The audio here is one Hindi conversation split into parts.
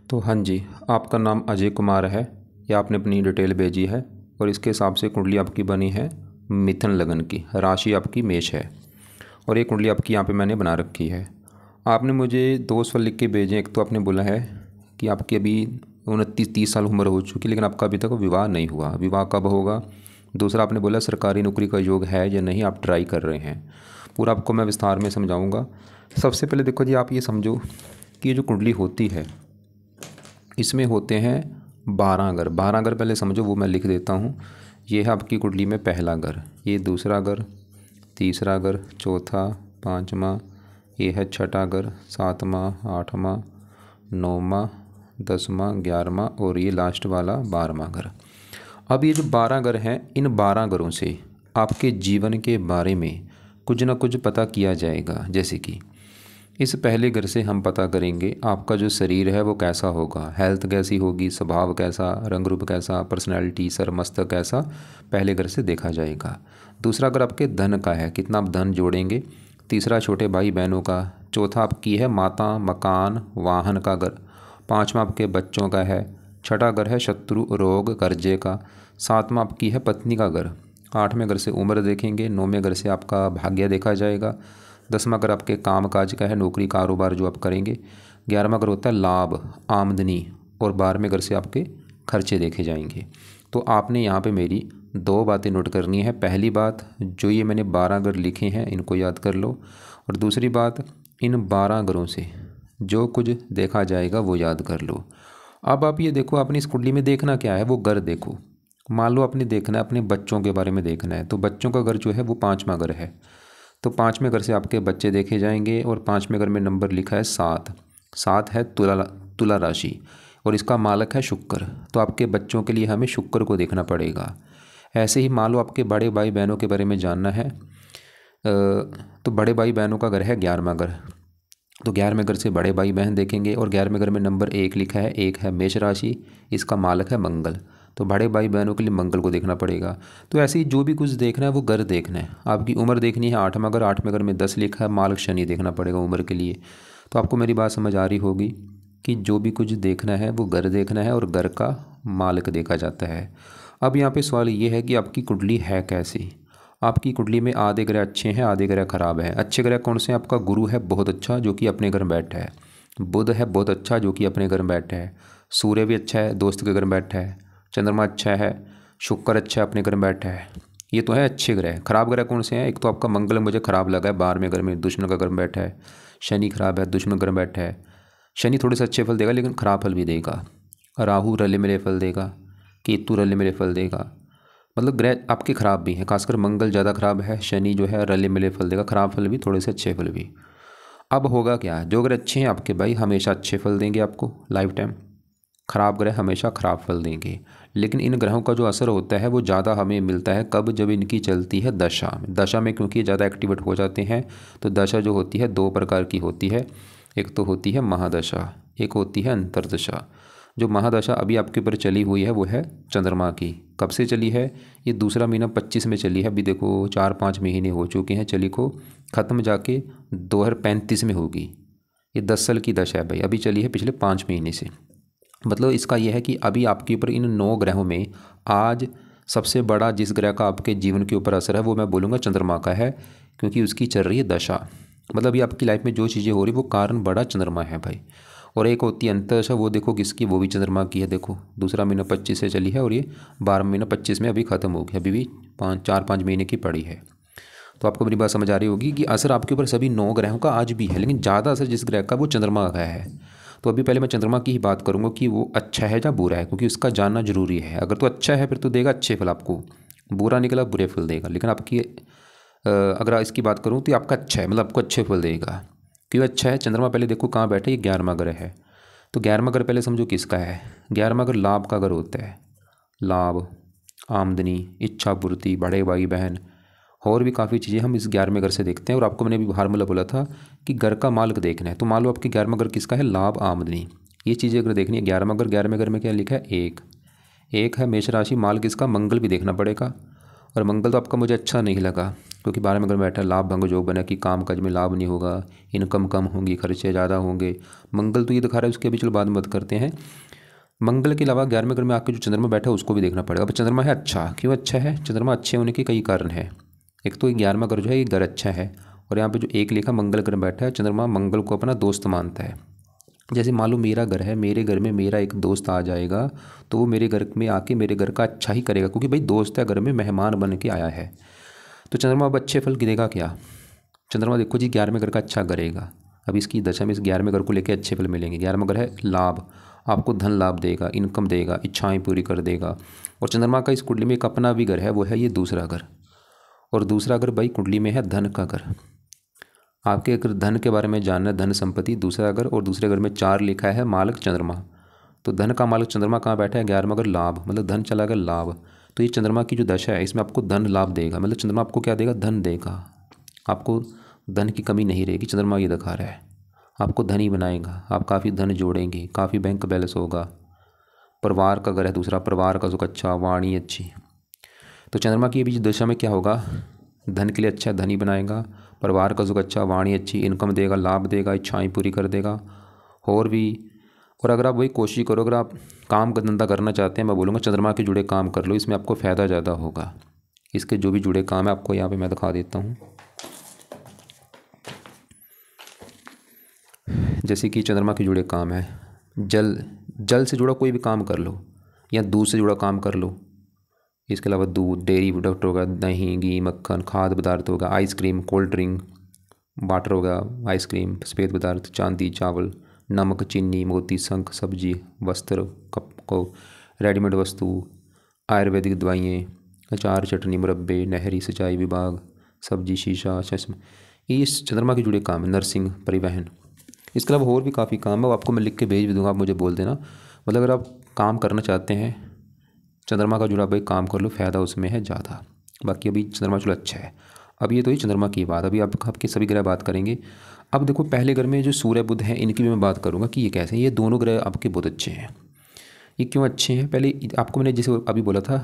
तो हाँ जी, आपका नाम अजय कुमार है या आपने अपनी डिटेल भेजी है और इसके हिसाब से कुंडली आपकी बनी है मिथुन लगन की, राशि आपकी मेष है और ये कुंडली आपकी यहाँ पे मैंने बना रखी है। आपने मुझे दो सवाल लिख के भेजे। एक तो आपने बोला है कि आपकी अभी 29-30 साल उम्र हो चुकी लेकिन आपका अभी तक विवाह नहीं हुआ, विवाह कब होगा। दूसरा आपने बोला सरकारी नौकरी का योग है या नहीं, आप ट्राई कर रहे हैं। पूरा आपको मैं विस्तार में समझाऊँगा। सबसे पहले देखो जी, आप ये समझो कि ये जो कुंडली होती है इसमें होते हैं 12 घर। 12 घर पहले समझो, वो मैं लिख देता हूँ। ये है आपकी कुंडली में पहला घर, ये दूसरा घर, तीसरा घर, चौथा, पाँचवा, ये है छठा घर, सातवां, आठवां, नौवां, 10वां, 11वां और ये लास्ट वाला 12वां घर। अब ये जो 12 घर हैं, इन 12 घरों से आपके जीवन के बारे में कुछ ना कुछ पता किया जाएगा। जैसे कि इस पहले घर से हम पता करेंगे आपका जो शरीर है वो कैसा होगा, हेल्थ कैसी होगी, स्वभाव कैसा, रंग रूप कैसा, पर्सनैलिटी, सर मस्तक कैसा, पहले घर से देखा जाएगा। दूसरा घर आपके धन का है, कितना आप धन जोड़ेंगे। तीसरा छोटे भाई बहनों का। चौथा आपकी है माता, मकान, वाहन का घर। पाँचवा आपके बच्चों का है। छठा घर है शत्रु, रोग, कर्जे का। सातवां आपकी है पत्नी का घर। आठवें घर से उम्र देखेंगे। नौवें घर से आपका भाग्य देखा जाएगा। 10वां घर आपके काम काज का है, नौकरी कारोबार जो आप करेंगे। 11वां घर होता है लाभ, आमदनी। और 12वें घर से आपके खर्चे देखे जाएंगे। तो आपने यहाँ पे मेरी दो बातें नोट करनी है। पहली बात, जो ये मैंने 12 घर लिखे हैं इनको याद कर लो। और दूसरी बात, इन 12 घरों से जो कुछ देखा जाएगा वो याद कर लो। अब आप ये देखो, आपने इस कुंडली में देखना क्या है, वो घर देखो। मान लो आपने देखना है अपने बच्चों के बारे में देखना है, तो बच्चों का घर जो है वो 5वां घर है। तो 5वें घर से आपके बच्चे देखे जाएंगे और 5वें घर में नंबर लिखा है 7। 7 है तुला राशि और इसका मालक है शुक्र। तो आपके बच्चों के लिए हमें शुक्र को देखना पड़ेगा। ऐसे ही मान लो आपके बड़े भाई बहनों के बारे में जानना है, तो बड़े भाई बहनों का घर है 11वां घर। तो 11वें घर से बड़े भाई बहन देखेंगे और 11वें घर में नंबर 1 लिखा है। 1 है मेष राशि, इसका मालक है मंगल। तो बड़े भाई बहनों के लिए मंगल को देखना पड़ेगा। तो ऐसे ही जो भी कुछ देखना है वो घर देखना है। आपकी उम्र देखनी है 8वां घर, 8वें घर में 10 लिखा है, मालक शनि देखना पड़ेगा उम्र के लिए। तो आपको मेरी बात समझ आ रही होगी कि जो भी कुछ देखना है वो घर देखना है और घर का मालक देखा जाता है। अब यहाँ पे सवाल ये है कि आपकी कुंडली है कैसी। आपकी कुंडली में आधे ग्रह अच्छे हैं, आधे ग्रह खराब हैं। अच्छे ग्रह कौन से हैं? आपका गुरु है बहुत अच्छा जो कि अपने घर में बैठा है। बुध है बहुत अच्छा जो कि अपने घर में बैठा है। सूर्य भी अच्छा है, दोस्त के घर में बैठा है। चंद्रमा अच्छा है। शुक्र अच्छा है, अपने घर में बैठा है। ये तो है अच्छे ग्रह। खराब ग्रह कौन से हैं? एक तो आपका मंगल मुझे खराब लगा है, 12वें घर में दुश्मन का घर में बैठा है। शनि खराब है, दुश्मन घर में बैठा है। शनि थोड़े से अच्छे फल देगा लेकिन खराब फल भी देगा। राहु रले मिले फल देगा, केतु रले मिले फल देगा। मतलब ग्रह आपके खराब भी हैं, खासकर मंगल ज़्यादा खराब है। शनि जो है रले मिले फल देगा, खराब फल भी, थोड़े से अच्छे फल भी। अब होगा क्या, जो ग्रह अच्छे हैं आपके भाई हमेशा अच्छे फल देंगे आपको लाइफ टाइम। खराब ग्रह हमेशा खराब फल देंगे। लेकिन इन ग्रहों का जो असर होता है वो ज़्यादा हमें मिलता है कब, जब इनकी चलती है दशा में। दशा में क्योंकि ज़्यादा एक्टिवेट हो जाते हैं। तो दशा जो होती है दो प्रकार की होती है। एक तो होती है महादशा, एक होती है अंतर्दशा। जो महादशा अभी आपके ऊपर चली हुई है वो है चंद्रमा की। कब से चली है? ये दूसरा महीना 25 में चली है। अभी देखो 4-5 महीने हो चुके हैं चली को, ख़त्म जाके 2035 में होगी। ये 10 साल की दशा है भाई, अभी चली है पिछले 5 महीने से। मतलब इसका यह है कि अभी आपके ऊपर इन 9 ग्रहों में आज सबसे बड़ा जिस ग्रह का आपके जीवन के ऊपर असर है वो मैं बोलूँगा चंद्रमा का है, क्योंकि उसकी चल रही है दशा। मतलब अभी आपकी लाइफ में जो चीज़ें हो रही वो कारण बड़ा चंद्रमा है भाई। और एक होती है अंतर्दशा, वो देखो किसकी, वो भी चंद्रमा की है। देखो दूसरा महीना 25 से चली है और ये 12 महीना 25 में अभी ख़त्म हो गया, अभी भी 4-5 महीने की पड़ी है। तो आपको मेरी बात समझ आ रही होगी कि असर आपके ऊपर सभी 9 ग्रहों का आज भी है, लेकिन ज़्यादा असर जिस ग्रह का वो चंद्रमा का है। तो अभी पहले मैं चंद्रमा की ही बात करूँगा कि वो अच्छा है या बुरा है, क्योंकि उसका जानना जरूरी है। अगर तो अच्छा है फिर तो देगा अच्छे फल आपको, बुरा निकला बुरे फल देगा। लेकिन आपकी अगर इसकी बात करूँ तो आपका अच्छा है, मतलब आपको अच्छे फल देगा। क्यों अच्छा है? चंद्रमा पहले देखो कहाँ बैठे, ये 11वां ग्रह है। तो 11वां घर पहले समझो किसका है? 11वां घर लाभ का घर होता है। लाभ, आमदनी, इच्छा पूर्ति, बड़े भाई बहन और भी काफ़ी चीज़ें हम इस 11वें घर से देखते हैं। और आपको मैंने अभी फार्मूला बोला था कि घर का मालिक देखना है। तो मान लो आपकी 11वां घर किसका है? लाभ, आमदनी, ये चीज़ें अगर देखनी है। 11वां घर में क्या लिखा है? 1 है मेष राशि, माल किसका? मंगल भी देखना पड़ेगा। और मंगल तो आपका मुझे अच्छा नहीं लगा, क्योंकि 12 में अगर बैठा लाभ भंग योग बना कि काम काज में लाभ नहीं होगा, इनकम कम होंगी, खर्चे ज़्यादा होंगे। मंगल तो ये दिखा रहा है, उसके अभी चलो बाद में बात करते हैं। मंगल के अलावा 11वें घर में आके जो चंद्रमा बैठा है उसको भी देखना पड़ेगा। अब चंद्रमा है अच्छा, क्यों अच्छा है? चंद्रमा अच्छे होने के कई कारण हैं। एक तो 11वां घर जो है ये घर अच्छा है, और यहाँ पे जो एक लिखा मंगल ग्रह बैठा है, चंद्रमा मंगल को अपना दोस्त मानता है। जैसे मान लो मेरा घर है, मेरे घर में मेरा एक दोस्त आ जाएगा तो वो मेरे घर में आके मेरे घर का अच्छा ही करेगा, क्योंकि भाई दोस्त है, घर में मेहमान बन के आया है। तो चंद्रमा अब अच्छे फल गिरेगा क्या? चंद्रमा देखो जी 11वें घर का अच्छा करेगा। अब इसकी दशा में इस 11वें घर को लेकर अच्छे फल मिलेंगे। 11वां घर है लाभ, आपको धन लाभ देगा, इनकम देगा, इच्छाएं पूरी कर देगा। और चंद्रमा का इस कुंडली में एक अपना भी घर है, वो है ये दूसरा घर। और दूसरा घर भाई कुंडली में है धन का घर। आपके अगर धन के बारे में जानना है, धन संपत्ति, दूसरा घर, और दूसरे घर में 4 लिखा है मालक चंद्रमा। तो धन का मालक चंद्रमा कहाँ बैठा है? 11वां घर लाभ, मतलब धन चला गया लाभ। तो ये चंद्रमा की जो दशा है इसमें आपको धन लाभ देगा, मतलब चंद्रमा आपको क्या देगा? धन देगा। आपको धन की कमी नहीं रहेगी, चंद्रमा ये दिखा रहा है। आपको धनी बनाएगा, आप काफ़ी धन जोड़ेंगे, काफ़ी बैंक बैलेंस होगा। परिवार का घर है दूसरा, परिवार का सुख अच्छा, वाणी अच्छी। तो चंद्रमा की अभी दशा में क्या होगा? धन के लिए अच्छा, धनी बनाएगा, परिवार का सुख अच्छा, वाणी अच्छी, इनकम देगा, लाभ देगा, इच्छाएं पूरी कर देगा। और भी, और अगर आप वही कोशिश करो, अगर आप काम का धंधा करना चाहते हैं, मैं बोलूँगा चंद्रमा के जुड़े काम कर लो, इसमें आपको फ़ायदा ज़्यादा होगा। इसके जो भी जुड़े काम है आपको यहाँ पे मैं दिखा देता हूँ। जैसे कि चंद्रमा के जुड़े काम है, जल से जुड़ा कोई भी काम कर लो, या दूध से जुड़ा काम कर लो। इसके अलावा दूध, डेयरी प्रोडक्ट होगा, दही, घी, मक्खन, खाद्य पदार्थ होगा, आइसक्रीम, कोल्ड ड्रिंक, वाटर होगा, आइसक्रीम, सफ़ेद पदार्थ, चांदी, चावल, नमक, चीनी, मोती, शंख, सब्जी, वस्त्र, कप को, रेडीमेड वस्तु, आयुर्वेदिक दवाइयाँ, अचार, चटनी, मुरब्बे, नहरी सिंचाई विभाग, सब्जी, शीशा, चश्मा, ये इस चंद्रमा के जुड़े काम है। नर्सिंग, परिवहन, इसके अलावा और भी काफ़ी काम है, वो आपको मैं लिख के भेज भी दूँगा, आप मुझे बोल देना। मतलब अगर आप काम करना चाहते हैं, चंद्रमा का जुड़ा भाई काम कर लो, फ़ायदा उसमें है ज़्यादा। बाकी अभी चंद्रमा जुड़ा अच्छा है। अब ये तो ही चंद्रमा की बात, अभी आप आपके सभी ग्रह बात करेंगे। अब देखो पहले घर में जो सूर्य बुध हैं इनकी भी मैं बात करूँगा कि ये कैसे हैं। ये दोनों ग्रह आपके बहुत अच्छे हैं। ये क्यों अच्छे हैं? पहले आपको मैंने जैसे अभी बोला था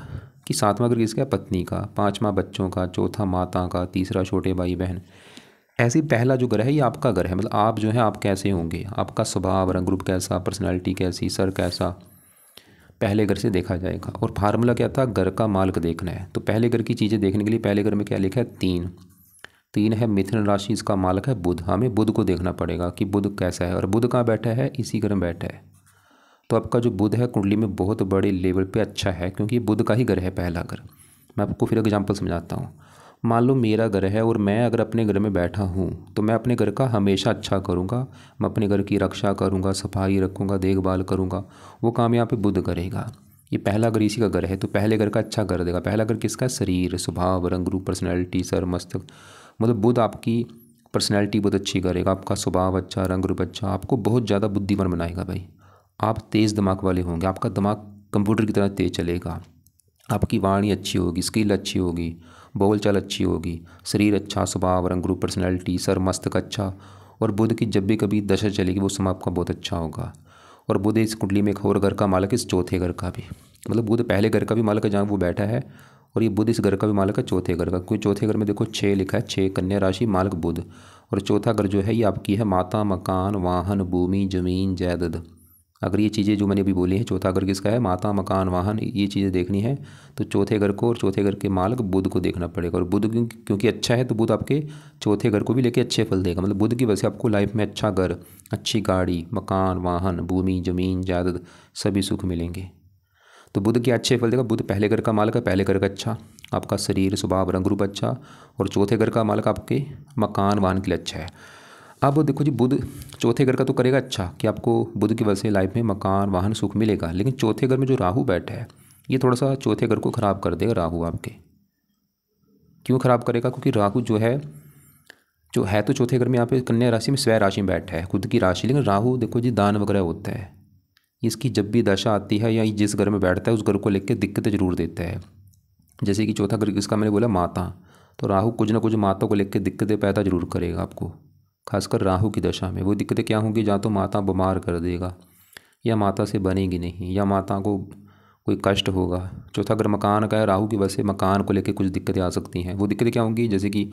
कि 7वां घर किसका? पत्नी का, 5वां बच्चों का, चौथा माता का, तीसरा छोटे भाई बहन। ऐसे ही पहला जो घर है ये आपका घर है, मतलब आप जो है आप कैसे होंगे, आपका स्वभाव, रंग रूप कैसा, पर्सनैलिटी कैसी, सर कैसा, पहले घर से देखा जाएगा। और फार्मूला क्या था? घर का मालक देखना है। तो पहले घर की चीज़ें देखने के लिए पहले घर में क्या लिखा है? 3 है मिथुन राशि, इसका मालक है बुध। हमें बुध को देखना पड़ेगा कि बुध कैसा है, और बुध कहाँ बैठा है? इसी घर में बैठा है। तो आपका जो बुध है कुंडली में बहुत बड़े लेवल पे अच्छा है, क्योंकि बुध का ही घर है पहला घर। मैं आपको फिर एग्जांपल समझाता हूँ। मान लो मेरा घर है और मैं अगर अपने घर में बैठा हूँ तो मैं अपने घर का हमेशा अच्छा करूँगा, मैं अपने घर की रक्षा करूँगा, सफाई रखूँगा, देखभाल करूँगा। वो काम यहाँ पे बुध करेगा। ये पहला घर इसी का घर है, तो पहले घर का अच्छा कर देगा। पहला घर किसका? शरीर, स्वभाव, रंग रूप, पर्सनैलिटी, सर, मस्तक। मतलब बुध आपकी पर्सनैलिटी बहुत अच्छी करेगा, आपका स्वभाव अच्छा, रंग रूप अच्छा, आपको बहुत ज़्यादा बुद्धिमान बनाएगा भाई। आप तेज़ दिमाग वाले होंगे, आपका दिमाग कंप्यूटर की तरह तेज़ चलेगा, आपकी वाणी अच्छी होगी, स्किल अच्छी होगी, बोलचाल अच्छी होगी, शरीर अच्छा, स्वभाव, रंग रूप, पर्सनैलिटी, सर, मस्तक अच्छा। और बुध की जब भी कभी दशा चलेगी वो समय आपका बहुत अच्छा होगा। और बुध इस कुंडली में एक और घर का मालक है, इस चौथे घर का भी। मतलब बुध पहले घर का भी मालक है जहाँ वो बैठा है, और ये बुध इस घर का भी मालक है, चौथे घर का। कोई चौथे घर में देखो 6 लिखा है, 6 कन्या राशि, मालक बुध। और चौथा घर जो है ये आपकी है माता, मकान, वाहन, भूमि, जमीन, जायदाद। अगर ये चीज़ें जो मैंने अभी बोली हैं, चौथा घर किसका है? माता, मकान, वाहन, ये चीज़ें देखनी है तो चौथे घर को और चौथे घर के मालक बुध को देखना पड़ेगा। और बुध क्योंकि अच्छा है तो बुध आपके चौथे घर को भी लेके अच्छे फल देगा। मतलब बुध की वजह से आपको लाइफ में अच्छा घर, अच्छी गाड़ी, मकान, वाहन, भूमि, जमीन, जायदाद, सभी सुख मिलेंगे। तो बुध के अच्छे फल देगा। बुध पहले घर का मालक है, पहले घर का अच्छा, आपका शरीर, स्वभाव, रंग रूप अच्छा। और चौथे घर का मालक आपके मकान, वाहन के लिए अच्छा है। अब देखो जी बुध चौथे घर का तो करेगा अच्छा कि आपको बुध की वजह से लाइफ में मकान, वाहन, सुख मिलेगा। लेकिन चौथे घर में जो राहु बैठा है ये थोड़ा सा चौथे घर को ख़राब कर देगा। राहु आपके क्यों ख़राब करेगा? क्योंकि राहु जो है तो चौथे घर में यहाँ पे कन्या राशि में स्वय राशि में बैठा है, खुद की राशि। लेकिन राहु देखो जी दान वगैरह होता है, इसकी जब भी दशा आती है या जिस घर में बैठता है उस घर को लेकर दिक्कतें जरूर देता है। जैसे कि चौथा घर किसका मैंने बोला? माता। तो राहु कुछ ना कुछ माता को लेकर दिक्कतें पैदा जरूर करेगा आपको। खासकर राहु की दशा में वो दिक्कतें क्या होंगी? या तो माता बीमार कर देगा, या माता से बनेगी नहीं, या माता को कोई कष्ट होगा, चौथा अगर मकान का है, राहु की वजह से मकान को लेकर कुछ दिक्कतें आ सकती हैं। वो दिक्कतें क्या होंगी, जैसे कि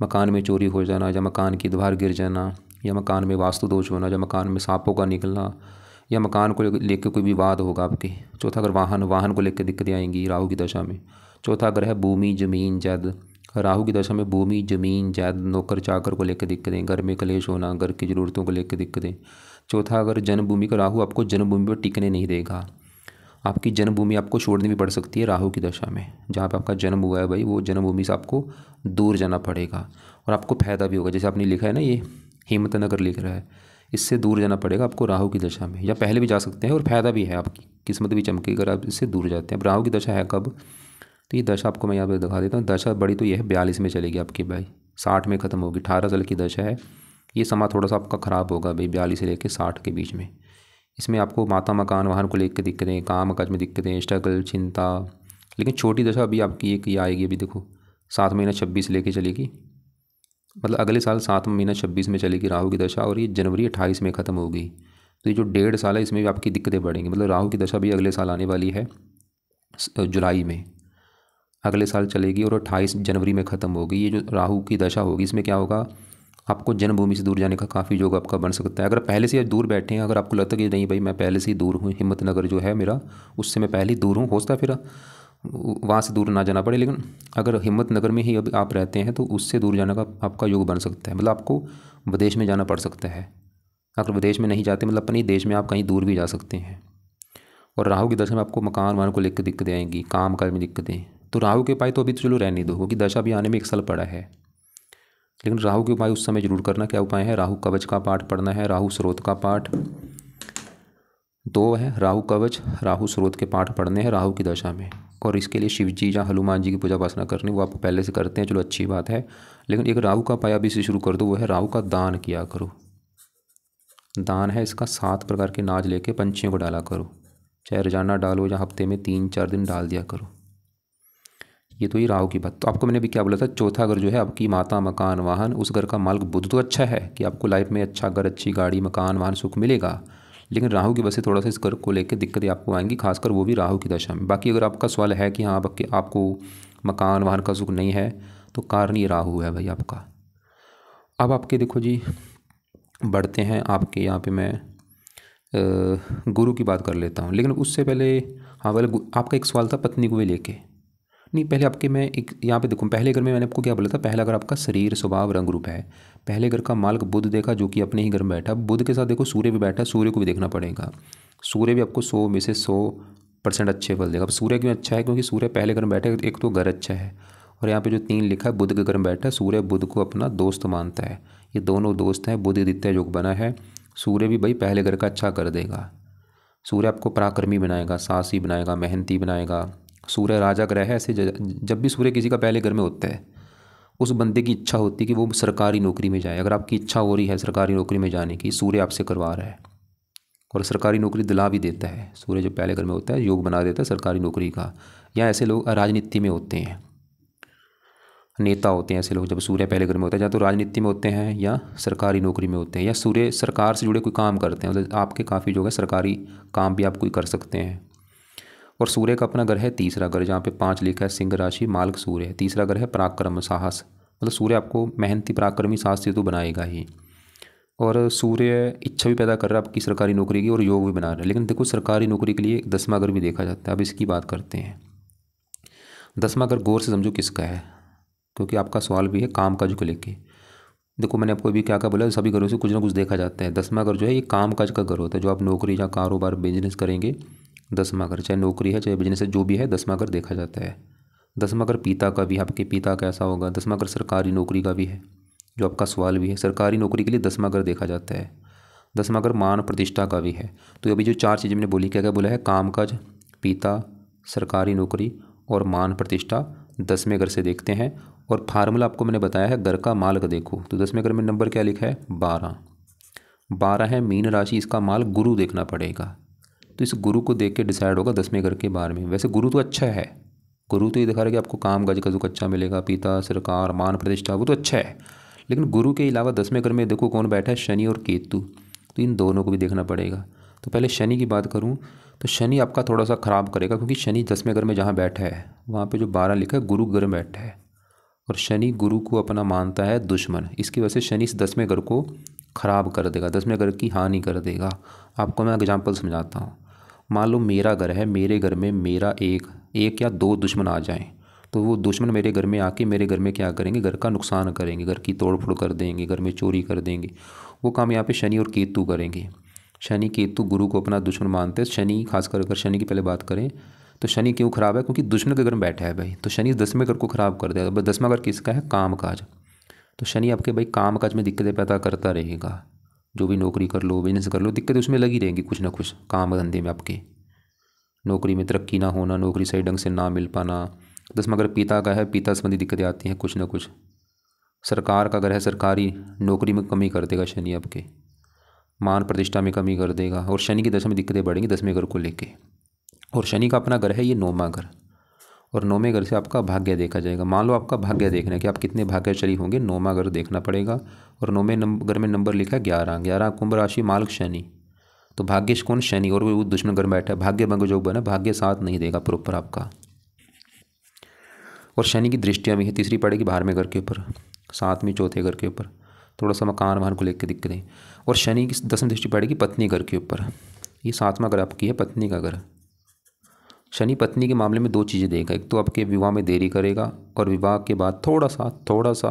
मकान में चोरी हो जाना, या मकान की दीवार गिर जाना, या मकान में वास्तु दोष होना, या मकान में सांपों का निकलना, या मकान को लेकर कोई विवाद होगा आपके। चौथा अगर वाहन को लेकर दिक्कतें आएंगी राहु की दशा में। चौथा अगर है भूमि जमीन जायदाद, राहु की दशा में भूमि जमीन जायदाद नौकर चाकर को लेकर दिक्कतें, घर में कलेश होना, घर की ज़रूरतों को लेकर दिक्कतें। चौथा अगर जन्मभूमि का राहु आपको जन्मभूमि पर टिकने नहीं देगा, आपकी जन्मभूमि आपको छोड़नी भी पड़ सकती है राहु की दशा में। जहाँ पे आपका जन्म हुआ है भाई, वो जन्मभूमि से आपको दूर जाना पड़ेगा और आपको फ़ायदा भी होगा। जैसे आपने लिखा है ना, ये हिम्मतनगर लिख रहा है, इससे दूर जाना पड़ेगा आपको राहु की दशा में, या पहले भी जा सकते हैं और फ़ायदा भी है, आपकी किस्मत भी चमकेगी अगर आप इससे दूर जाते हैं। अब राहु की दशा है कब, तो ये दशा आपको मैं यहाँ पर दिखा देता हूँ। दशा बड़ी तो ये है 42 में चलेगी आपकी भाई, 60 में ख़त्म होगी। 18 साल की दशा है, ये समा थोड़ा सा आपका ख़राब होगा भाई, 42 से लेकर 60 के बीच में। इसमें आपको माता मकान वाहन को लेकर दिक्कतें, काम काज में दिक्कतें, स्ट्रगल चिंता। लेकिन छोटी दशा अभी आपकी एक ये आएगी, अभी देखो 7 महीना 26 लेके चलेगी, मतलब अगले साल 7 महीना 26 में चलेगी राहु की दशा, और ये जनवरी 28 में ख़त्म होगी। तो ये जो 1.5 साल है इसमें भी आपकी दिक्कतें बढ़ेंगी। मतलब राहु की दशा भी अगले साल आने वाली है जुलाई में, अगले साल चलेगी और 28 जनवरी में ख़त्म होगी। ये जो राहु की दशा होगी इसमें क्या होगा, आपको जन्मभूमि से दूर जाने का काफ़ी योग आपका बन सकता है। अगर पहले से दूर बैठे हैं, अगर आपको लगता है कि नहीं भाई मैं पहले से ही दूर हूँ, हिम्मतनगर जो है मेरा उससे मैं पहले ही दूर हूँ, हो सकता है फिर वहाँ से दूर ना जाना पड़े। लेकिन अगर हिम्मतनगर में ही अब आप रहते हैं तो उससे दूर जाने का आपका योग बन सकता है। मतलब आपको विदेश में जाना पड़ सकता है। अगर विदेश में नहीं जाते, मतलब अपने देश में आप कहीं दूर भी जा सकते हैं। और राहु की दशा में आपको मकान वाहन को लेकर दिक्कतें आएंगी, काम काज में दिक्कतें। तो राहु के उपाय तो अभी तो चलो रहने दो, क्योंकि दशा भी आने में 1 साल पड़ा है। लेकिन राहु के उपाय उस समय जरूर करना। क्या उपाय है, राहु कवच का पाठ पढ़ना है, राहु स्रोत का पाठ 2 है, राहु कवच राहु स्रोत के पाठ पढ़ने हैं राहु की दशा में। और इसके लिए शिव जी या हनुमान जी की पूजा उपासना करनी, वो आप पहले से करते हैं, चलो अच्छी बात है। लेकिन एक राहु का उपाय अभी से शुरू कर दो, वो है राहु का दान किया करो। दान है इसका 7 प्रकार के अनाज लेके पंछियों को डाला करो, चाहे रोजाना डालो या हफ्ते में 3-4 दिन डाल दिया करो। ये तो ही राहु की बात। तो आपको मैंने भी क्या बोला था, चौथा घर जो है आपकी माता मकान वाहन, उस घर का मालिक बुध तो अच्छा है कि आपको लाइफ में अच्छा घर, अच्छी गाड़ी, मकान वाहन, सुख मिलेगा। लेकिन राहु की वजह से थोड़ा सा इस घर को लेकर दिक्कतें आपको आएंगी, खासकर वो भी राहु की दशा में। बाकी अगर आपका सवाल है कि हाँ आपको मकान वाहन का सुख नहीं है, तो कारण ये राहु है भाई आपका। अब आपके देखो जी, बढ़ते हैं आपके यहाँ पे मैं गुरु की बात कर लेता हूँ। लेकिन उससे पहले हाँ, पहले आपका एक सवाल था पत्नी को भी लेके। नहीं, पहले आपके मैं एक यहाँ पे देखूँ, पहले घर में मैंने आपको क्या बोला था, पहला घर आपका शरीर स्वभाव रंग रूप है। पहले घर का मालिक बुध देखा, जो कि अपने ही घर में बैठा। बुध के साथ देखो सूर्य भी बैठा, सूर्य को भी देखना पड़ेगा। सूर्य भी आपको 100 में से 100% अच्छे फल देगा। अब सूर्य क्यों अच्छा है, क्योंकि सूर्य पहले घर में बैठा है, एक तो घर अच्छा है, और यहाँ पे जो 3 लिखा है बुध के घर में बैठा है। सूर्य बुध को अपना दोस्त मानता है, ये दोनों दोस्त हैं, बुध आदित्य योग बना है। सूर्य भी भाई पहले घर का अच्छा कर देगा। सूर्य आपको पराक्रमी बनाएगा, साहसी बनाएगा, मेहनती बनाएगा। सूर्य राजा ग्रह है, ऐसे जब भी सूर्य किसी का पहले घर में होता है, उस बंदे की इच्छा होती है कि वो सरकारी नौकरी में जाए। अगर आपकी इच्छा हो रही है सरकारी नौकरी में जाने की, सूर्य आपसे करवा रहा है और सरकारी नौकरी दिला भी देता है। सूर्य जो पहले घर में होता है योग बना देता है सरकारी नौकरी का। या ऐसे लोग राजनीति में होते हैं, नेता होते हैं ऐसे लोग, जब सूर्य पहले घर में होता है, या तो राजनीति में होते हैं या सरकारी नौकरी में होते हैं, या सूर्य सरकार से जुड़े कोई काम करते हैं। मतलब आपके काफ़ी जो है सरकारी काम भी आप कोई कर सकते हैं। और सूर्य का अपना घर है तीसरा घर, जहाँ पे 5 लिखा है, सिंह राशि, मालिक सूर्य है। तीसरा घर है पराक्रम साहस, मतलब सूर्य आपको मेहनती पराक्रमी साहसी तो बनाएगा ही। और सूर्य इच्छा भी पैदा कर रहा है आपकी सरकारी नौकरी की, और योग भी बना रहा है। लेकिन देखो सरकारी नौकरी के लिए 10वां घर भी देखा जाता है। अब इसकी बात करते हैं। 10वां घर गौर से समझो किसका है, क्योंकि आपका सवाल भी है काम काज को लेके। देखो मैंने आपको अभी क्या क्या बोला, सभी घरों से कुछ ना कुछ देखा जाता है। 10वां घर जो है ये काम काज का घर होता है, जो आप नौकरी या कारोबार बिजनेस करेंगे, 10वां घर, चाहे नौकरी है चाहे बिजनेस है, जो भी है 10वां घर देखा जाता है। 10वां घर पिता का भी है, आपके पिता कैसा होगा। 10वां घर सरकारी नौकरी का भी है, जो आपका सवाल भी है, सरकारी नौकरी के लिए 10वां घर देखा जाता है। 10वां घर मान प्रतिष्ठा का भी है। तो अभी जो 4 चीज़ें मैंने बोली, क्या क्या बोला है, काम काज, पिता, सरकारी नौकरी और मान प्रतिष्ठा 10वें घर से देखते हैं। और फार्मूला आपको मैंने बताया है, घर का मालिक देखो, तो 10वें घर में नंबर क्या लिखा है, 12 है मीन राशि, इसका माल गुरु देखना पड़ेगा। तो इस गुरु को देख के डिसाइड होगा 10वें घर के बारे में। वैसे गुरु तो अच्छा है, गुरु तो ये दिखा रहा है कि आपको काम काज का सुख अच्छा मिलेगा, पिता, सरकार, मान प्रतिष्ठा, वो तो अच्छा है। लेकिन गुरु के अलावा 10वें घर में देखो कौन बैठा है, शनि और केतु, तो इन दोनों को भी देखना पड़ेगा। तो पहले शनि की बात करूँ तो शनि आपका थोड़ा सा ख़राब करेगा, क्योंकि शनि 10वें घर में जहाँ बैठा है वहाँ पे जो 12 लिखा है गुरु घर में बैठा है, और शनि गुरु को अपना मानता है दुश्मन। इसकी वजह से शनि इस 10वें घर को ख़राब कर देगा, 10वें घर की हानि कर देगा। आपको मैं एग्जांपल समझाता हूँ। मान लो मेरा घर है, मेरे घर में मेरा एक या दो दुश्मन आ जाएं, तो वो दुश्मन मेरे घर में आके मेरे घर में क्या करेंगे, घर का नुकसान करेंगे, घर की तोड़ फोड़ कर देंगे, घर में चोरी कर देंगे। वो काम यहाँ पे शनि और केतु करेंगे। शनि केतु गुरु को अपना दुश्मन मानते हैं। शनि खासकर अगर शनि की पहले बात करें तो शनि क्यों खराब है, क्योंकि दुश्मन के घर में बैठा है भाई, तो शनि 10वें घर को खराब कर देगा। 10वां घर किसका है, काम काज। तो शनि आपके भाई काम काज में दिक्कतें पैदा करता रहेगा। जो भी नौकरी कर लो, बिजनेस कर लो, दिक्कतें उसमें लगी रहेंगी कुछ ना कुछ। काम धंधे में आपके नौकरी में तरक्की ना होना, नौकरी सही ढंग से ना मिल पाना। 10वां घर पिता का है, पिता संबंधी दिक्कतें आती हैं कुछ ना कुछ। सरकार का घर है, सरकारी नौकरी में कमी कर देगा शनि आपके, मान प्रतिष्ठा में कमी कर देगा। और शनि की दशा में दिक्कतें बढ़ेंगी 10वें घर को लेके। और शनि का अपना घर है ये 9वां घर, और 9वें घर से आपका भाग्य देखा जाएगा। मान लो आपका भाग्य देखना है कि आप कितने भाग्यशाली होंगे, 9वां घर देखना पड़ेगा। और 9वें घर में नंबर लिखा है 11, 11 कुंभ राशि मालिक शनि। तो भाग्यश कौन, शनि, और वो दुश्मन घर में बैठा है। भाग्य भंग जो बना, भाग्य साथ नहीं देगा प्रॉपर आपका। और शनि की दृष्टियाँ भी है, तीसरी पड़ेगी 12वें घर के ऊपर, 7वीं चौथे घर के ऊपर, थोड़ा सा मकान वाहन को लेकर दिक्कतें। और शनि की 10वीं दृष्टि पड़ेगी पत्नी घर के ऊपर, ये 7वां घर आपकी है पत्नी का घर। शनि पत्नी के मामले में दो चीज़ें देगा, एक तो आपके विवाह में देरी करेगा, और विवाह के बाद थोड़ा सा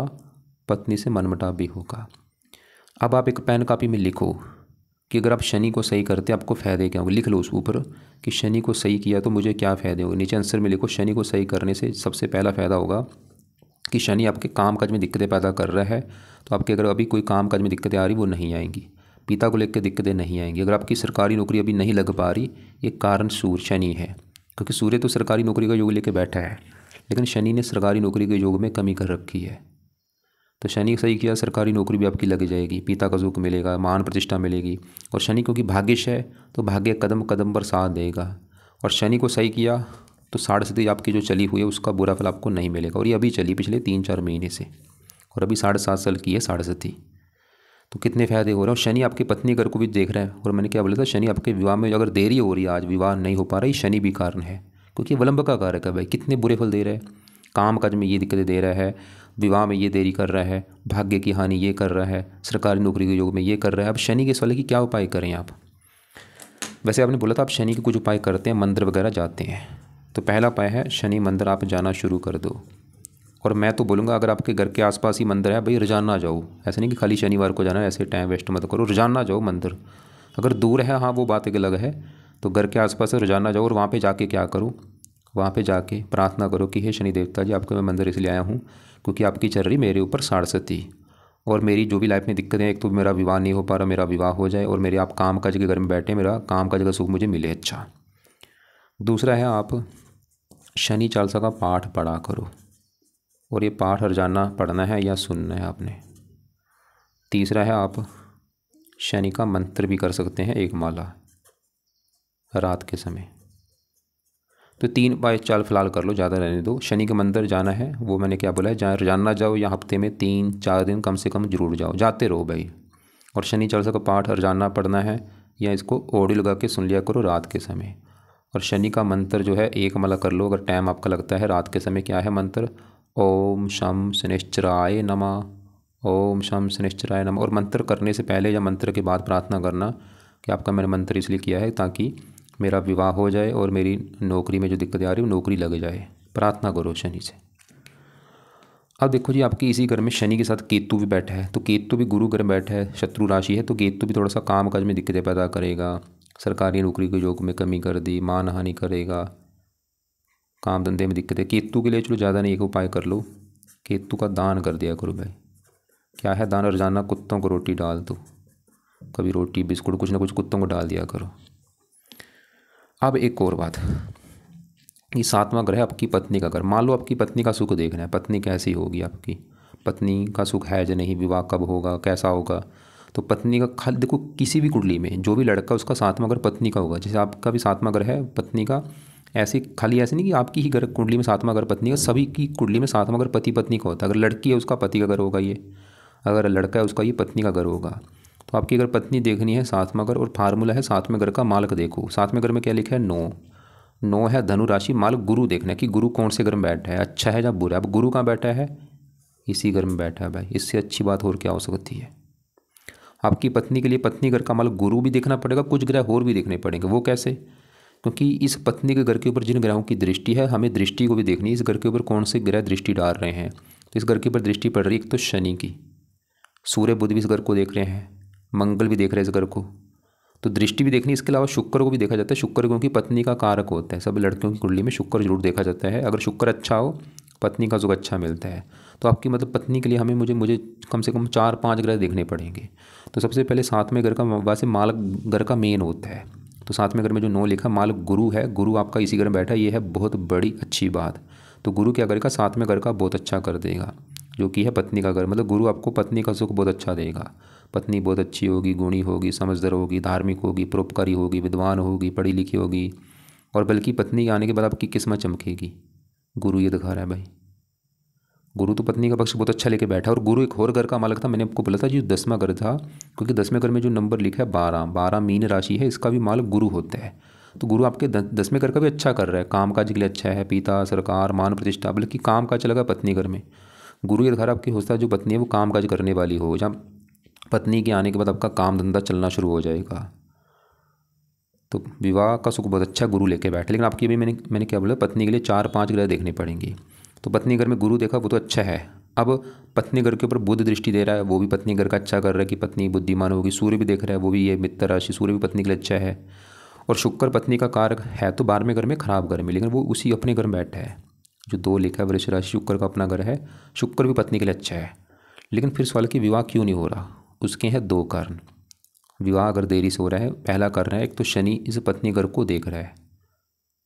पत्नी से मनमुटाव भी होगा। अब आप एक पेन कापी में लिखो कि अगर आप शनि को सही करते आपको फ़ायदे क्या होंगे। लिख लो उस ऊपर कि शनि को सही किया तो मुझे क्या फ़ायदे होंगे। नीचे आंसर में लिखो शनि को सही करने से सबसे पहला फ़ायदा होगा कि शनि आपके काम काज में दिक्कतें पैदा कर रहा है, तो आपके अगर अभी कोई काम काज में दिक्कतें आ रही वो नहीं आएंगी। पिता को लेकर दिक्कतें नहीं आएंगी। अगर आपकी सरकारी नौकरी अभी नहीं लग पा रही, ये कारण सूर्य शनि है, क्योंकि सूर्य तो सरकारी नौकरी का योग लेकर बैठा है, लेकिन शनि ने सरकारी नौकरी के योग में कमी कर रखी है। तो शनि सही किया, सरकारी नौकरी भी आपकी लग जाएगी, पिता का सुख मिलेगा, मान प्रतिष्ठा मिलेगी। और शनि क्योंकि भाग्यश है तो भाग्य कदम कदम पर साथ देगा। और शनि को सही किया तो 7.5 आपकी जो चली हुई है उसका बुरा फल आपको नहीं मिलेगा, और ये अभी चली पिछले 3-4 महीने से, और अभी 7.5 साल की है 7.5। तो कितने फ़ायदे हो रहे हैं। और शनि आपकी पत्नी घर को भी देख रहा है। और मैंने क्या बोला था, शनि आपके विवाह में अगर देरी हो रही है, आज विवाह नहीं हो पा रहा है, शनि भी कारण है, क्योंकि विलंब का कारक है भाई। कितने बुरे फल दे रहा है, काम काज में ये दिक्कतें दे रहा है, विवाह में ये देरी कर रहा है, भाग्य की हानि ये कर रहा है, सरकारी नौकरी के योग में ये कर रहा है। अब शनि के सवाल की क्या उपाय करें आप। वैसे आपने बोला था आप शनि के कुछ उपाय करते हैं, मंदिर वगैरह जाते हैं। तो पहला उपाय है शनि मंदिर आप जाना शुरू कर दो। और मैं तो बोलूँगा अगर आपके घर के आसपास ही मंदिर है भाई, रोजाना जाओ। ऐसे नहीं कि खाली शनिवार को जाना है, ऐसे टाइम वेस्ट मत करो, रोजाना जाओ मंदिर। अगर दूर है हाँ वो बात एक अलग है, तो घर के आसपास से रोजाना जाओ। और वहाँ पे जाके क्या करो, वहाँ पे जाके प्रार्थना करो कि हे शनि देवता जी, आपको मैं मंदिर इसलिए आया हूँ क्योंकि आपकी चल रही मेरे ऊपर 7.5, और मेरी जो भी लाइफ में दिक्कतें हैं, एक तो मेरा विवाह नहीं हो पा रहा, मेरा विवाह हो जाए, और मेरे आप काम काज के घर में बैठे, मेरा काम काज का सुख मुझे मिले। अच्छा, दूसरा है आप शनि चालीसा का पाठ पढ़ा करो, और ये पाठ रोजाना पढ़ना है या सुनना है आपने। तीसरा है आप शनि का मंत्र भी कर सकते हैं, एक माला रात के समय। तो 3 उपाय चाल फिलहाल कर लो, ज़्यादा रहने दो। शनि के मंदिर जाना है, वो मैंने क्या बोला है, जहाँ रोजाना जाओ या हफ्ते में 3-4 दिन कम से कम जरूर जाओ, जाते रहो भाई। और शनि चालीसा का पाठ रोजाना पढ़ना है, या इसको ऑडियो लगा के सुन लिया करो रात के समय। और शनि का मंत्र जो है एक माला कर लो, अगर टाइम आपका लगता है रात के समय। क्या है मंत्र, ओम शम शनिश्चराय नमः, ओम शम शनिश्चराय नमः। और मंत्र करने से पहले या मंत्र के बाद प्रार्थना करना कि आपका मैंने मंत्र इसलिए किया है ताकि मेरा विवाह हो जाए और मेरी नौकरी में जो दिक्कतें आ रही है वो नौकरी लग जाए। प्रार्थना करो शनि से। अब देखो जी, आपकी इसी घर में शनि के साथ केतु भी बैठा है, तो केतु भी गुरु घर में बैठा है, शत्रु राशि है, तो केतु भी थोड़ा सा काम काज में दिक्कतें पैदा करेगा, सरकारी नौकरी के योग में कमी कर दी, मान हानि करेगा, काम धंधे में दिक्कतें। केतु के लिए चलो ज़्यादा नहीं, एक उपाय कर लो, केतु का दान कर दिया करो भाई। क्या है दान, रोजाना कुत्तों को रोटी डाल दो, कभी रोटी बिस्कुट कुछ ना कुछ कुत्तों को डाल दिया करो। अब एक और बात, ये 7वां घर है आपकी पत्नी का घर। मान लो आपकी पत्नी का सुख देखना है, पत्नी कैसी होगी, आपकी पत्नी का सुख है या नहीं, विवाह कब होगा, कैसा होगा। तो पत्नी का खाली देखो, किसी भी कुंडली में जो भी लड़का उसका 7वां घर पत्नी का होगा। जैसे आपका भी 7वां घर है पत्नी का, ऐसे खाली ऐसे नहीं कि आपकी ही घर कुंडली में 7वां घर पत्नी का, सभी की कुंडली में 7वां घर पति पत्नी का होता है। अगर लड़की है उसका पति का घर होगा ये, अगर लड़का है उसका ये पत्नी का घर होगा। तो आपकी अगर पत्नी देखनी है सातवां घर और फार्मूला है सातवें घर का मालक देखो। सातवें घर में क्या लिखा है, 9। 9 है धनु राशि, मालक गुरु देखना है कि गुरु कौन से घर में बैठा है, अच्छा है या बुरा है। अब गुरु कहाँ बैठा है, इसी घर में बैठा है भाई, इससे अच्छी बात और क्या हो सकती है। आपकी पत्नी के लिए पत्नी घर का मालक गुरु भी देखना पड़ेगा, कुछ ग्रह और भी देखने पड़ेंगे। वो कैसे, क्योंकि इस पत्नी के घर के ऊपर जिन ग्रहों की दृष्टि है हमें दृष्टि को भी देखनी है, इस घर के ऊपर कौन से ग्रह दृष्टि डाल रहे हैं। तो इस घर के ऊपर दृष्टि पड़ रही है एक तो शनि की, सूर्य बुध भी इस घर को देख रहे हैं, मंगल भी देख रहे हैं इस घर को, तो दृष्टि भी देखनी। इसके अलावा शुक्र को भी देखा जाता है, शुक्र क्योंकि पत्नी का कारक होता है, सब लड़कियों की कुंडली में शुक्र जरूर देखा जाता है। अगर शुक्र अच्छा हो पत्नी का सुख अच्छा मिलता है। तो आपकी मतलब पत्नी के लिए हमें मुझे कम से कम 4-5 ग्रह देखने पड़ेंगे। तो सबसे पहले सातवें घर का वैसे मालक घर का मेन होता है, तो सातवें घर में जो 9 लिखा मालक गुरु है, गुरु आपका इसी घर में बैठा है, ये है बहुत बड़ी अच्छी बात। तो गुरु क्या करेगा, सातवें घर का बहुत अच्छा कर देगा, जो कि है पत्नी का घर। मतलब गुरु आपको पत्नी का सुख बहुत अच्छा देगा। पत्नी बहुत अच्छी होगी, गुणी होगी, समझदार होगी, धार्मिक होगी, परोपकारी होगी, विद्वान होगी, पढ़ी लिखी होगी, और बल्कि पत्नी के आने के बाद आपकी किस्मत चमकेगी। गुरु ये दिखा रहा है भाई, गुरु तो पत्नी का पक्ष बहुत अच्छा लेके बैठा। और गुरु एक और घर का मालक था, मैंने आपको बोला था जो 10वां घर था, क्योंकि 10वें घर में जो नंबर लिखा है 12 मीन राशि है, इसका भी मालक गुरु होता है। तो गुरु आपके 10वें घर का भी अच्छा कर रहा है, काम काज के लिए अच्छा है, पिता सरकार मान प्रतिष्ठा, बल्कि काम काज चलेगा पत्नी घर में। गुरु ये दिखा रहा है आपकी होता है जो पत्नी है वो काम काज करने वाली हो, जहाँ पत्नी के आने के बाद आपका काम धंधा चलना शुरू हो जाएगा। तो विवाह का सुख बहुत अच्छा गुरु लेके बैठे। लेकिन आपकी अभी मैंने क्या बोला, पत्नी के लिए 4-5 ग्रह देखने पड़ेंगे। तो पत्नी घर में गुरु देखा वो तो अच्छा है। अब पत्नी घर के ऊपर बुध दृष्टि दे रहा है, वो भी पत्नी घर का अच्छा कर रहा है कि पत्नी बुद्धिमान होगी। सूर्य भी देख रहा है, वो भी ये मित्र राशि, सूर्य भी पत्नी के लिए अच्छा है। और शुक्र पत्नी का कारक है तो 12वें घर में खराब घर में, लेकिन वो उसी अपने घर में बैठा है। जो 2 लिखा है वृष राशि, शुक्र का अपना घर है, शुक्र भी पत्नी के लिए अच्छा है। लेकिन फिर सवाल कि विवाह क्यों नहीं हो रहा, उसके हैं 2 कारण। विवाह अगर देरी से हो रहा है, पहला कारण है एक तो शनि इस पत्नी घर को देख रहा है,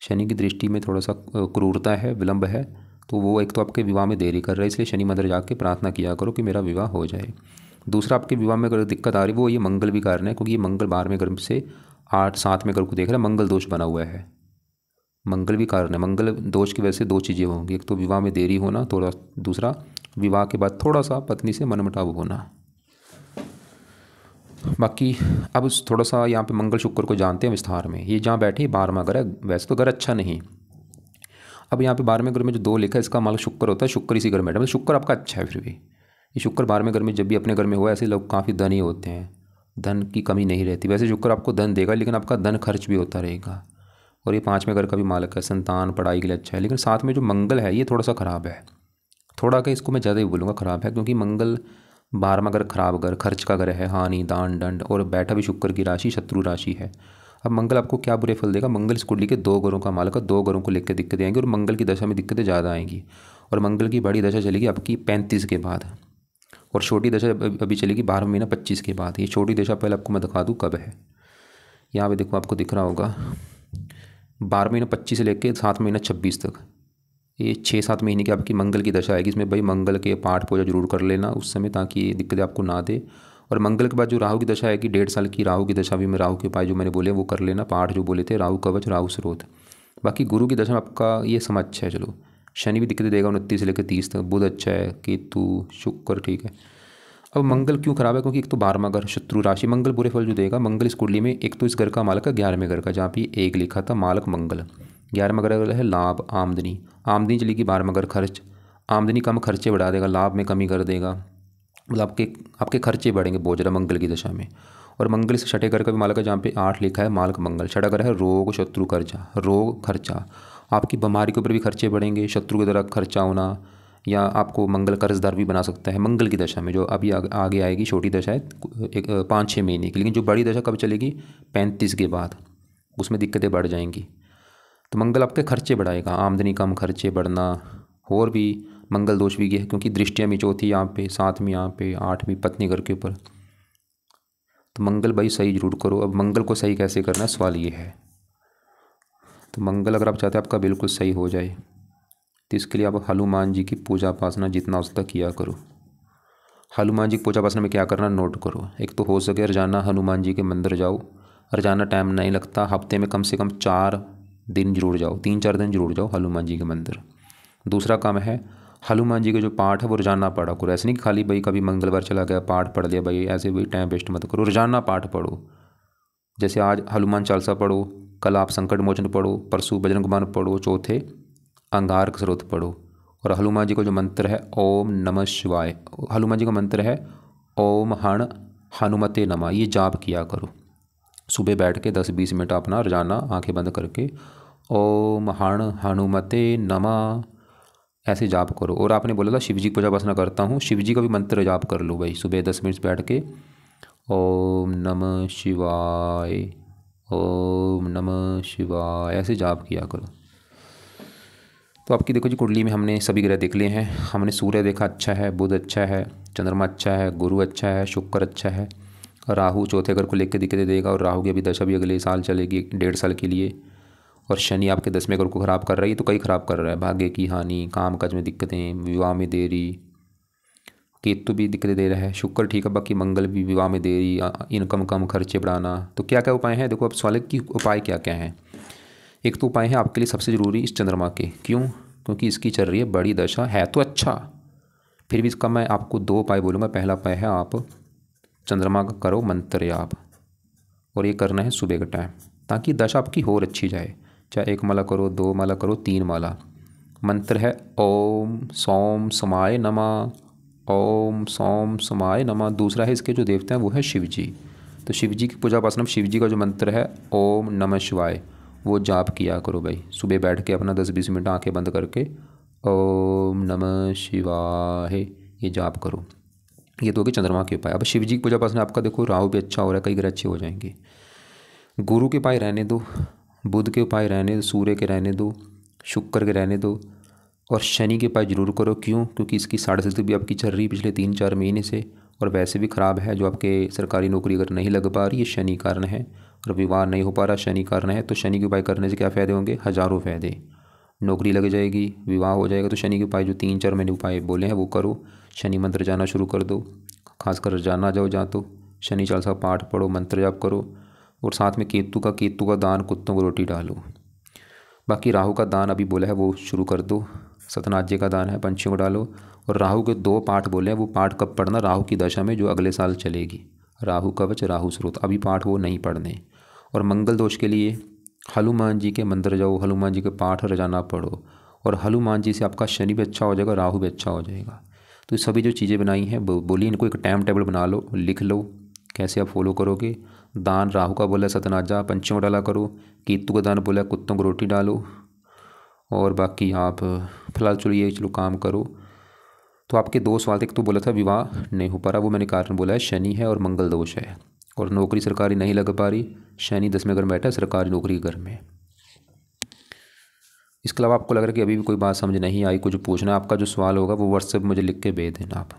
शनि की दृष्टि में थोड़ा सा क्रूरता है, विलंब है, तो वो एक तो आपके विवाह में देरी कर रहा है। इसलिए शनि मंदिर जाके प्रार्थना किया करो कि मेरा विवाह हो जाए। दूसरा आपके विवाह में अगर दिक्कत आ रही वो ये मंगल भी कारण है, क्योंकि ये मंगल 12वें घर से 8-7वें घर को देख रहा है, मंगल दोष बना हुआ है, मंगल भी कारण है। मंगल दोष की वजह से 2 चीज़ें होंगी, एक तो विवाह में देरी होना, थोड़ा, दूसरा विवाह के बाद थोड़ा सा पत्नी से मनमुटाव होना। बाकी अब थोड़ा सा यहाँ पे मंगल शुक्र को जानते हैं विस्तार में। ये जहाँ बैठे 12वां घर है, वैसे तो घर अच्छा नहीं। अब यहाँ पे 12वें घर में जो 2 लिखा है इसका मालक शुक्र होता है, शुक्र इसी घर में बैठा, मतलब शुक्र आपका अच्छा है। फिर भी ये शुक्र 12वें घर में जब भी अपने घर में हुआ, ऐसे लोग काफ़ी धनी होते हैं, धन की कमी नहीं रहती। वैसे शुक्र आपको धन देगा, लेकिन आपका धन खर्च भी होता रहेगा। और ये 5वें घर का भी मालक है, संतान पढ़ाई के लिए अच्छा है। लेकिन साथ में जो मंगल है ये थोड़ा सा ख़राब है, थोड़ा का इसको मैं ज़्यादा ही बोलूँगा ख़राब है, क्योंकि मंगल 12वां घर खराब घर, खर्च का घर है, हानि दान दंड, और बैठा भी शुक्र की राशि शत्रु राशि है। अब मंगल आपको क्या बुरे फल देगा, मंगल इस कुंडली के 2 घरों का मालक है, 2 घरों को लेकर दिक्कतें आएंगी, और मंगल की दशा में दिक्कतें ज़्यादा आएंगी। और मंगल की बड़ी दशा चलेगी आपकी 35 के बाद, और छोटी दशा अभी चलेगी 12वां महीना 25 के बाद। ये छोटी दशा पहले आपको मैं दिखा दूँ कब है। यहाँ पे देखो आपको दिख रहा होगा 12वां महीना 25 से लेकर 7वां महीना 26 तक, ये 6-7 महीने की आपकी मंगल की दशा आएगी। इसमें भाई मंगल के पाठ पूजा जरूर कर लेना उस समय, ताकि ये दिक्कतें आपको ना दे। और मंगल के बाद जो राहु की दशा आएगी 1.5 साल की, राहु की दशा भी में राहु के उपाय जो मैंने बोले वो कर लेना, पाठ जो बोले थे, राहु कवच राहु स्रोत। बाकी गुरु की दशा में आपका ये समय अच्छा है, चलो शनि भी दिक्कतें देगा 29 से लेकर 30 तक, बुध अच्छा है, केतु शुक्र ठीक है। अब मंगल क्यों खराब है, क्योंकि एक तो 12वां घर शत्रु राशि, मंगल बुरे फल जो देगा। मंगल इस कुंडली में एक तो इस घर का मालक है 11वें घर का, जहाँ पे 1 लिखा था मालक मंगल। 11वां घर है लाभ आमदनी, आमदनी चलेगी 12वां घर खर्च, आमदनी कम खर्चे बढ़ा देगा, लाभ में कमी कर देगा, मतलब आपके खर्चे बढ़ेंगे बहुत ज़्यादा मंगल की दशा में। और मंगल इस 6ठे घर का भी मालक है, जहाँ पे 8 लिखा है मालक मंगल। 6ठा घर है रोग शत्रु खर्चा, रोग खर्चा, आपकी बीमारी के ऊपर भी खर्चे बढ़ेंगे, शत्रु की तरह खर्चा होना, या आपको मंगल कर्जदार भी बना सकता है मंगल की दशा में, जो अभी आगे आएगी। छोटी दशा है 5-6 महीने की, लेकिन जो बड़ी दशा कब चलेगी 35 के बाद, उसमें दिक्कतें बढ़ जाएंगी। तो मंगल आपके खर्चे बढ़ाएगा, आमदनी कम खर्चे बढ़ना। और भी मंगल दोष भी है, क्योंकि दृष्टियाँ भी चौथी यहाँ पे, 7वीं यहाँ पे, 8वीं पत्नी घर के ऊपर। तो मंगल भाई सही जरूर करो। अब मंगल को सही कैसे करना है सवाल ये है। तो मंगल अगर आप चाहते हैं आपका बिल्कुल सही हो जाए, तो इसके लिए आप हनुमान जी की पूजा उपासना जितना हो सकता किया करो। हनुमान जी की पूजा उपासना में क्या करना नोट करो। एक तो हो सके रोजाना हनुमान जी के मंदिर जाओ, रोजाना टाइम नहीं लगता, हफ्ते में कम से कम 4 दिन जरूर जाओ, 3-4 दिन जरूर जाओ हनुमान जी के मंदिर। दूसरा काम है हनुमान जी के जो पाठ है वो रोजाना पढ़ा करो। ऐसे नहीं कि खाली भाई कभी मंगलवार चला गया पाठ पढ़ लिया भाई, ऐसे भाई टाइम वेस्ट मत करो, रोजाना पाठ पढ़ो। जैसे आज हनुमान चालीसा पढ़ो, कल आप संकट मोचन पढ़ो, परसों बजरंग बाण पढ़ो, चौथे अंगारक स्रोत पढ़ो। और हनुमान जी का जो मंत्र है ओम नमः शिवाय, हनुमान जी का मंत्र है ओम हण हनुमते नमः, ये जाप किया करो। सुबह बैठ के 10-20 मिनट अपना रोजाना आंखें बंद करके ओम हण हनुमते नमः ऐसे जाप करो। और आपने बोला था शिव जी की पूजा उपासना करता हूँ, शिव जी का भी मंत्र जाप कर लो भाई। सुबह 10 मिनट बैठ के ओम नमः शिवाय, ओम नमः शिवाय ऐसे जाप किया करो। तो आपकी देखो जी कुंडली में हमने सभी ग्रह देख लिए हैं। हमने सूर्य देखा अच्छा है, बुध अच्छा है, चंद्रमा अच्छा है, गुरु अच्छा है, शुक्र अच्छा है, राहु चौथे घर को लेकर दिक्कतें देगा और राहु की अभी दशा भी अगले साल चलेगी 1.5 साल के लिए। और शनि आपके 10वें घर को ख़राब कर रही है, तो कई ख़राब कर रहा है, भाग्य की हानि, काम काज में दिक्कतें, विवाह में देरी। केतु भी दिक्कतें दे रहा है, शुक्र ठीक है, बाकी मंगल भी विवाह में देरी, इनकम कम, खर्चे बढ़ाना। तो क्या क्या उपाय हैं देखो, अब सवाल की उपाय क्या क्या हैं। एक तो उपाय है आपके लिए सबसे ज़रूरी इस चंद्रमा के, क्यों? क्योंकि इसकी चल रही है बड़ी दशा, है तो अच्छा, फिर भी इसका मैं आपको 2 उपाय बोलूँगा। पहला उपाय है आप चंद्रमा का करो मंत्र जाप, और ये करना है सुबह का टाइम, ताकि दशा आपकी और अच्छी जाए। चाहे 1 माला करो, 2 माला करो, 3 माला। मंत्र है ओम सोम समाय नमः, ओम सोम समाय नमः। दूसरा है इसके जो देवता हैं वो है शिव जी, तो शिव जी की पूजा उपासना शिव जी का जो मंत्र है ओम नमः शिवाय, वो जाप किया करो भाई। सुबह बैठ के अपना 10-20 मिनट आंखें बंद करके ओम नमः शिवाय ये जाप करो। ये तो होगी चंद्रमा के उपाय। अब शिव जी की पूजा उपासना आपका देखो राहु भी अच्छा हो रहा है, कई ग्रह अच्छे हो जाएंगे। गुरु के उपाय रहने दो, बुध के उपाय रहने दो, सूर्य के रहने दो, शुक्र के रहने दो, और शनि के उपाय जरूर करो। क्यों? क्योंकि इसकी साढ़े भी आपकी चल रही पिछले 3-4 महीने से, और वैसे भी ख़राब है। जो आपके सरकारी नौकरी अगर नहीं लग पा रही है शनि कारण है, और विवाह नहीं हो पा रहा शनि कारण है, तो शनि के उपाय करने से क्या फ़ायदे होंगे? हज़ारों फ़ायदे। नौकरी लग जाएगी, विवाह हो जाएगा। तो शनि के उपाय जो 3-4 मैंने उपाय बोले हैं वो करो। शनि मंत्र जाना शुरू कर दो, खासकर जाना जाओ जहाँ तो शनि चालीसा पाठ पढ़ो, मंत्र जाप करो। और साथ में केतु का दान, कुत्तों को रोटी डालो। बाकी राहु का दान अभी बोला है वो शुरू कर दो, सतनाज्य का दान है, पंछियों को डालो। और राहु के 2 पाठ बोले हैं, वो पाठ कब पढ़ना? राहु की दशा में जो अगले साल चलेगी, राहु कवच, राहु स्रोत, अभी पाठ वो नहीं पढ़ने। और मंगल दोष के लिए हनुमान जी के मंदिर जाओ, हनुमान जी के पाठ रोजाना पढ़ो, और हनुमान जी से आपका शनि भी अच्छा हो जाएगा, राहु भी अच्छा हो जाएगा। तो सभी जो चीज़ें बनाई हैं बोली, इनको एक टाइम टेबल बना लो, लिख लो कैसे आप फॉलो करोगे। दान राहु का बोला सतनाजा, पंछियों को डाला करो। केतु का दान बोला कुत्तों को रोटी डालो। और बाकी आप फिलहाल चलो काम करो। तो आपके 2 सवाल थे, एक तो बोला था विवाह नहीं हो पा रहा, वो मैंने कारण बोला है शनि है और मंगल दोष है। और नौकरी सरकारी नहीं लग पा रही, शनि 10वें घर में बैठा है, सरकारी नौकरी के घर में। इसके अलावा आपको लग रहा है कि अभी भी कोई बात समझ नहीं आई, कुछ पूछना, आपका जो सवाल होगा वो व्हाट्सएप मुझे लिख के भेज देना आप।